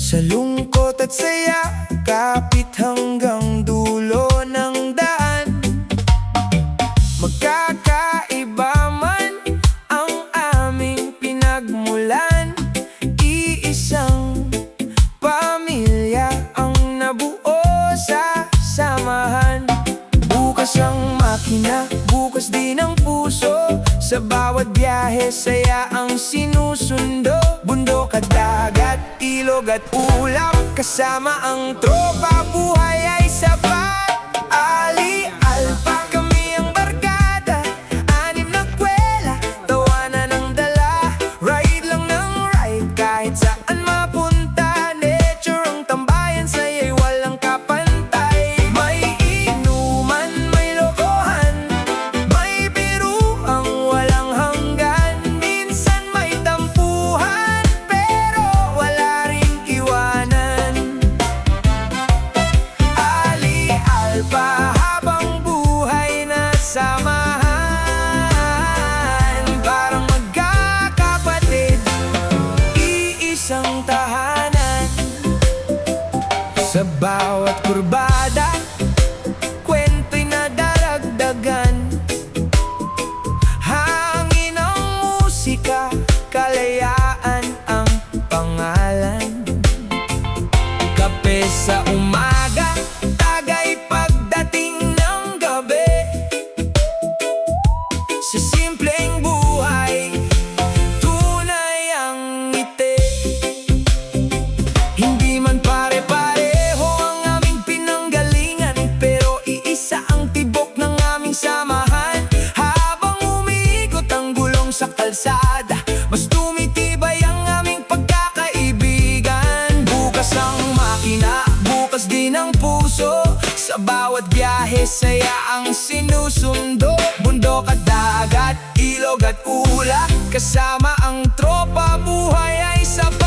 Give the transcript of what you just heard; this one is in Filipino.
Sa lungkot at saya, kapit hanggang dulo ng daan. Magkakaiba man ang aming pinagmulan, iisang pamilya ang nabuo sa samahan. Bukas ang makina, bukas din ang puso. Sa bawat biyahe, saya ang sinusundo. Bundok at dagat, ilog at ulap, kasama ang tropa, buhay ay sapat. Ali, alpa, kami ang barkada, anim na kwela, tawanan ang dala. Ride lang ng ride, kahit saan mapunta. Nature ang tambayan, saya'y walang kapantay. May inuman, may lokohan, may biruang walang hanggan. Minsan may tampuhan, pero wala ring iwanan. Ali, alpa, habang buhay na samahan. Parang magkakapatid, iisang tahanan. Sa bawat kurbada, kwento'y nadaragdagan. Hangin ang musika, kalayaan ang pangalan. Kape sa umaga, tagay pagdating ng gabi. Sa simpleng buhay, tunay ang ngiti. Hindi man pare-pareho ang aming pinanggalingan, pero iisa ang tibok ng aming samahan. Habang umiikot ang gulong sa kalsada, mas tumitibay ang aming pagkakaibigan. Bukas ang makina, bukas din ang puso. Sa bawat biyahe, saya ang sinusundo. Bundok at dagat, ilog at ulap, kasama ang tropa, buhay ay sapat.